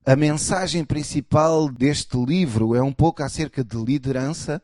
A mensagem principal deste livro é um pouco acerca de liderança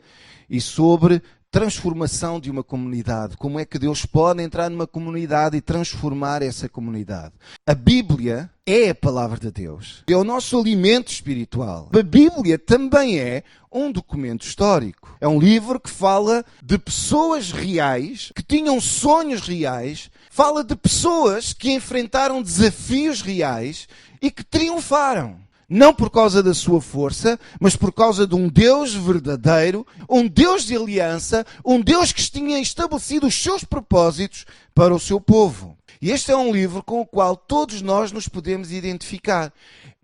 e sobre transformação de uma comunidade. Como é que Deus pode entrar numa comunidade e transformar essa comunidade? A Bíblia é a palavra de Deus. É o nosso alimento espiritual. A Bíblia também é um documento histórico. É um livro que fala de pessoas reais, que tinham sonhos reais, fala de pessoas que enfrentaram desafios reais e que triunfaram. Não por causa da sua força, mas por causa de um Deus verdadeiro, um Deus de aliança, um Deus que tinha estabelecido os seus propósitos para o seu povo. E este é um livro com o qual todos nós nos podemos identificar.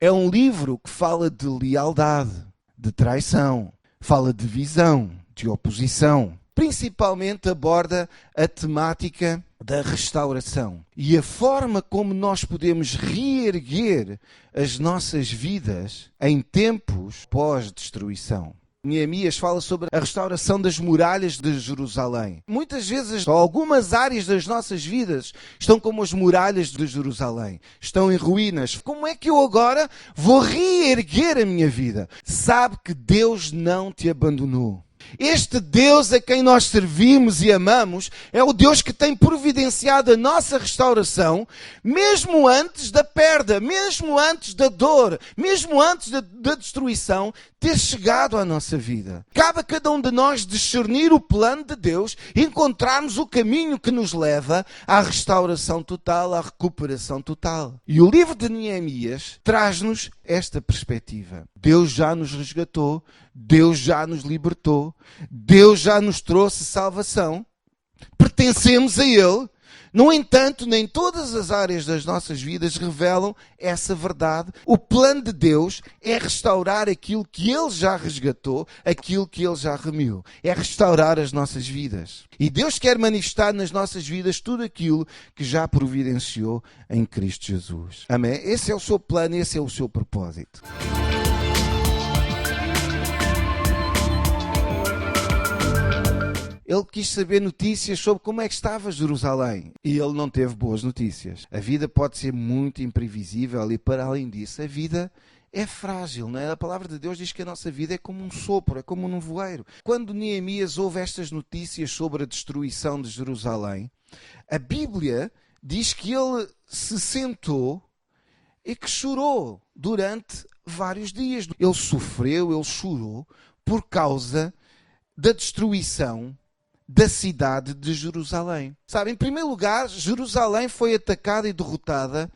É um livro que fala de lealdade, de traição, fala de visão, de oposição. Principalmente aborda a temática da restauração e a forma como nós podemos reerguer as nossas vidas em tempos pós-destruição. Neemias fala sobre a restauração das muralhas de Jerusalém. Muitas vezes, algumas áreas das nossas vidas estão como as muralhas de Jerusalém. Estão em ruínas. Como é que eu agora vou reerguer a minha vida? Sabe que Deus não te abandonou. Este Deus a quem nós servimos e amamos é o Deus que tem providenciado a nossa restauração, mesmo antes da perda, mesmo antes da dor, mesmo antes da destruição ter chegado à nossa vida. Cabe a cada um de nós discernir o plano de Deus e encontrarmos o caminho que nos leva à restauração total, à recuperação total. E o livro de Neemias traz-nos esta perspectiva. Deus já nos resgatou, Deus já nos libertou, Deus já nos trouxe salvação, pertencemos a Ele. No entanto, nem todas as áreas das nossas vidas revelam essa verdade. O plano de Deus é restaurar aquilo que Ele já resgatou, aquilo que Ele já remiu. É restaurar as nossas vidas. E Deus quer manifestar nas nossas vidas tudo aquilo que já providenciou em Cristo Jesus. Amém? Esse é o seu plano, esse é o seu propósito. Ele quis saber notícias sobre como é que estava Jerusalém. E ele não teve boas notícias. A vida pode ser muito imprevisível e, para além disso, a vida é frágil, não é? A palavra de Deus diz que a nossa vida é como um sopro, é como um nevoeiro. Quando Neemias ouve estas notícias sobre a destruição de Jerusalém, a Bíblia diz que ele se sentou e que chorou durante vários dias. Ele sofreu, ele chorou por causa da destruição da cidade de Jerusalém. Sabe, em primeiro lugar, Jerusalém foi atacada e derrotada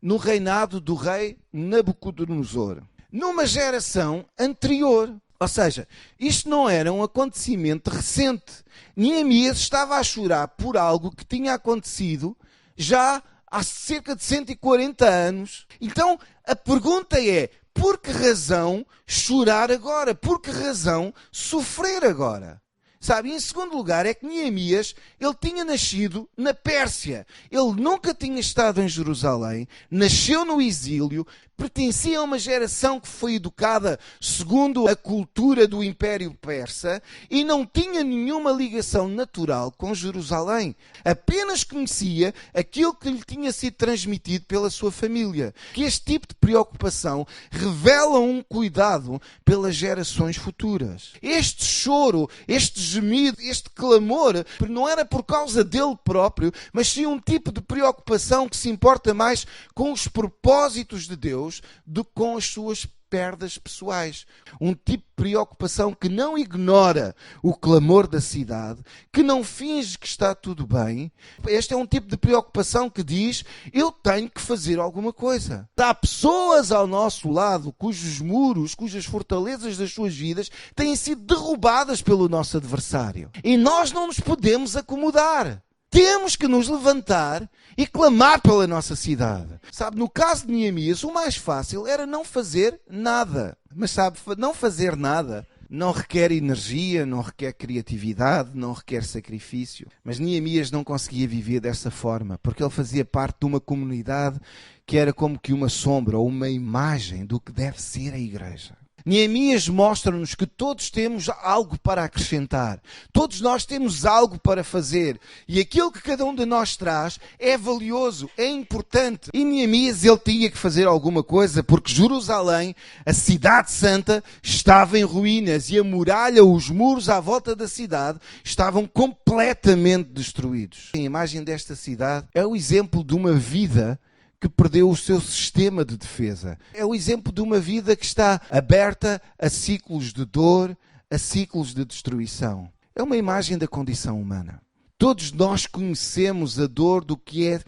no reinado do rei Nabucodonosor, numa geração anterior. Ou seja, isto não era um acontecimento recente. Neemias estava a chorar por algo que tinha acontecido já há cerca de 140 anos. Então, a pergunta é, por que razão chorar agora? Por que razão sofrer agora? Sabe, em segundo lugar, é que Neemias, ele tinha nascido na Pérsia. Ele nunca tinha estado em Jerusalém, nasceu no exílio, pertencia a uma geração que foi educada segundo a cultura do Império Persa e não tinha nenhuma ligação natural com Jerusalém. Apenas conhecia aquilo que lhe tinha sido transmitido pela sua família. Que este tipo de preocupação revela um cuidado pelas gerações futuras. Este choro, este gemido, este clamor, não era por causa dele próprio, mas sim um tipo de preocupação que se importa mais com os propósitos de Deus do que com as suas perdas pessoais. Um tipo de preocupação que não ignora o clamor da cidade, que não finge que está tudo bem. Este é um tipo de preocupação que diz, eu tenho que fazer alguma coisa. Há pessoas ao nosso lado cujos muros, cujas fortalezas das suas vidas têm sido derrubadas pelo nosso adversário. E nós não nos podemos acomodar. Temos que nos levantar e clamar pela nossa cidade. Sabe, no caso de Neemias, o mais fácil era não fazer nada. Mas sabe, não fazer nada não requer energia, não requer criatividade, não requer sacrifício. Mas Neemias não conseguia viver dessa forma, porque ele fazia parte de uma comunidade que era como que uma sombra ou uma imagem do que deve ser a igreja. Neemias mostra-nos que todos temos algo para acrescentar. Todos nós temos algo para fazer. E aquilo que cada um de nós traz é valioso, é importante. E Neemias, ele tinha que fazer alguma coisa, porque Jerusalém, a cidade santa, estava em ruínas. E a muralha, os muros à volta da cidade, estavam completamente destruídos. A imagem desta cidade é o exemplo de uma vida que perdeu o seu sistema de defesa. É o exemplo de uma vida que está aberta a ciclos de dor, a ciclos de destruição. É uma imagem da condição humana. Todos nós conhecemos a dor do que é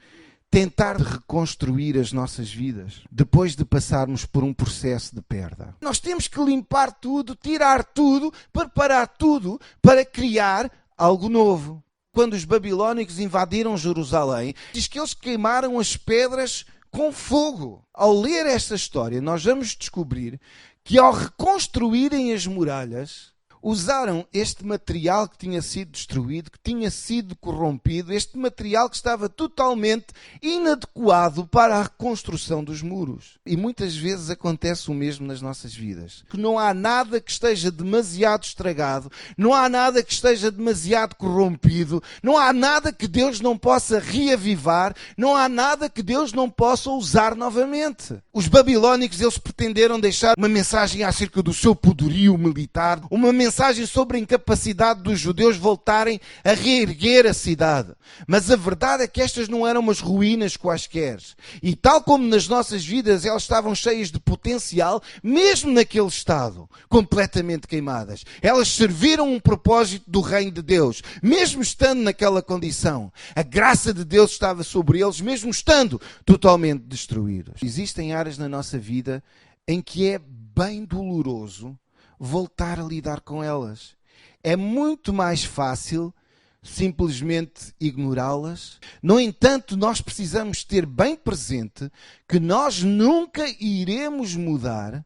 tentar reconstruir as nossas vidas depois de passarmos por um processo de perda. Nós temos que limpar tudo, tirar tudo, preparar tudo para criar algo novo. Quando os babilônicos invadiram Jerusalém, diz que eles queimaram as pedras com fogo. Ao ler esta história, nós vamos descobrir que ao reconstruírem as muralhas, usaram este material que tinha sido destruído, que tinha sido corrompido, este material que estava totalmente inadequado para a reconstrução dos muros. E muitas vezes acontece o mesmo nas nossas vidas. Que não há nada que esteja demasiado estragado, não há nada que esteja demasiado corrompido, não há nada que Deus não possa reavivar, não há nada que Deus não possa usar novamente. Os babilônicos, eles pretenderam deixar uma mensagem acerca do seu poderio militar, uma mensagem sobre a incapacidade dos judeus voltarem a reerguer a cidade. Mas a verdade é que estas não eram umas ruínas quaisquer. E tal como nas nossas vidas elas estavam cheias de potencial, mesmo naquele estado, completamente queimadas. Elas serviram um propósito do reino de Deus, mesmo estando naquela condição. A graça de Deus estava sobre eles, mesmo estando totalmente destruídos. Existem áreas na nossa vida em que é bem doloroso voltar a lidar com elas. É muito mais fácil simplesmente ignorá-las. No entanto, nós precisamos ter bem presente que nós nunca iremos mudar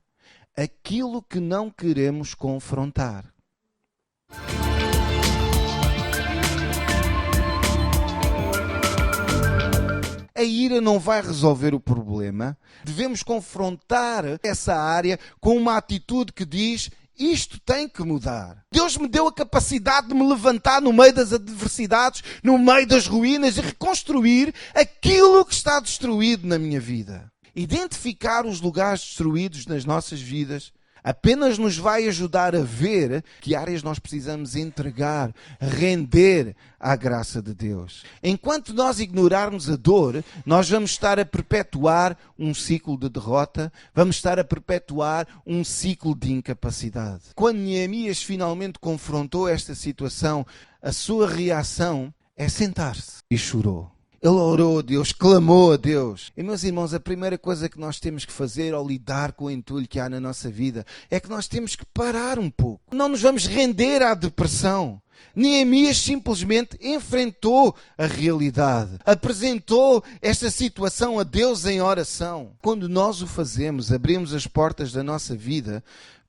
aquilo que não queremos confrontar. A ira não vai resolver o problema. Devemos confrontar essa área com uma atitude que diz: isto tem que mudar. Deus me deu a capacidade de me levantar no meio das adversidades, no meio das ruínas e reconstruir aquilo que está destruído na minha vida. Identificar os lugares destruídos nas nossas vidas apenas nos vai ajudar a ver que áreas nós precisamos entregar, render à graça de Deus. Enquanto nós ignorarmos a dor, nós vamos estar a perpetuar um ciclo de derrota, vamos estar a perpetuar um ciclo de incapacidade. Quando Neemias finalmente confrontou esta situação, a sua reação é sentar-se e chorou. Ele orou a Deus, clamou a Deus. E, meus irmãos, a primeira coisa que nós temos que fazer ao lidar com o entulho que há na nossa vida é que nós temos que parar um pouco. Não nos vamos render à depressão. Neemias simplesmente enfrentou a realidade, apresentou esta situação a Deus em oração. Quando nós o fazemos, abrimos as portas da nossa vida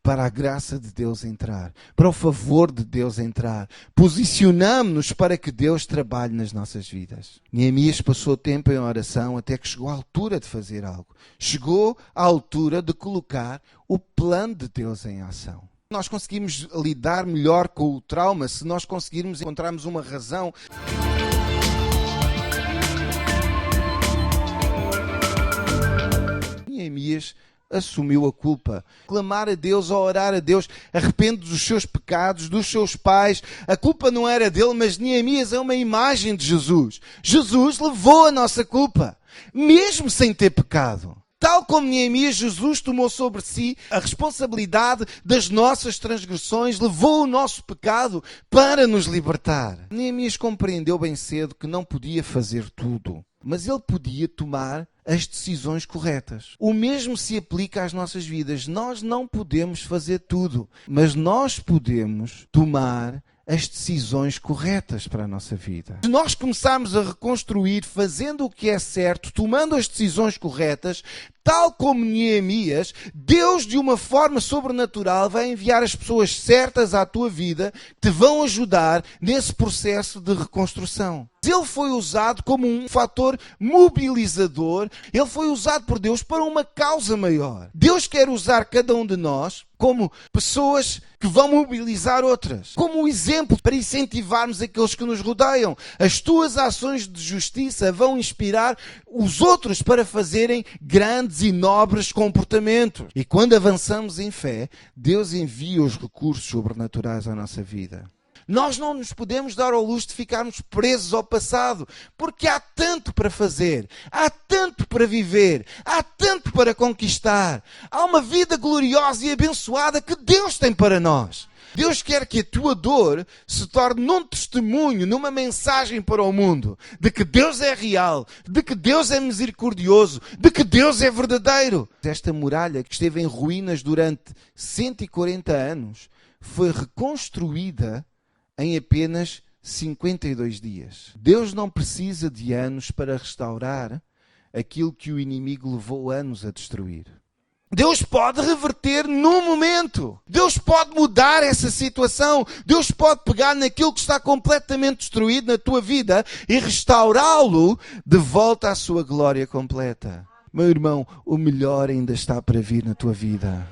para a graça de Deus entrar, para o favor de Deus entrar. Posicionamos-nos para que Deus trabalhe nas nossas vidas. Neemias passou tempo em oração até que chegou à altura de fazer algo. Chegou à altura de colocar o plano de Deus em ação. Nós conseguimos lidar melhor com o trauma se nós conseguirmos encontrarmos uma razão. Neemias assumiu a culpa. Clamar a Deus, a orar a Deus, arrepende dos seus pecados, dos seus pais. A culpa não era dele, mas Neemias é uma imagem de Jesus. Jesus levou a nossa culpa, mesmo sem ter pecado. Tal como Neemias, Jesus tomou sobre si a responsabilidade das nossas transgressões, levou o nosso pecado para nos libertar. Neemias compreendeu bem cedo que não podia fazer tudo, mas ele podia tomar as decisões corretas. O mesmo se aplica às nossas vidas. Nós não podemos fazer tudo, mas nós podemos tomar as decisões corretas para a nossa vida. Se nós começarmos a reconstruir fazendo o que é certo, tomando as decisões corretas, tal como Neemias, Deus de uma forma sobrenatural vai enviar as pessoas certas à tua vida que te vão ajudar nesse processo de reconstrução. Ele foi usado como um fator mobilizador. Ele foi usado por Deus para uma causa maior. Deus quer usar cada um de nós como pessoas que vão mobilizar outras. Como um exemplo para incentivarmos aqueles que nos rodeiam. As tuas ações de justiça vão inspirar os outros para fazerem grandes e nobres comportamentos. E quando avançamos em fé, Deus envia os recursos sobrenaturais à nossa vida. Nós não nos podemos dar ao luxo de ficarmos presos ao passado, porque há tanto para fazer, há tanto para viver, há tanto para conquistar. Há uma vida gloriosa e abençoada que Deus tem para nós. Deus quer que a tua dor se torne num testemunho, numa mensagem para o mundo, de que Deus é real, de que Deus é misericordioso, de que Deus é verdadeiro. Esta muralha que esteve em ruínas durante 140 anos foi reconstruída em apenas 52 dias. Deus não precisa de anos para restaurar aquilo que o inimigo levou anos a destruir. Deus pode reverter num momento. Deus pode mudar essa situação. Deus pode pegar naquilo que está completamente destruído na tua vida e restaurá-lo de volta à sua glória completa. Meu irmão, o melhor ainda está para vir na tua vida.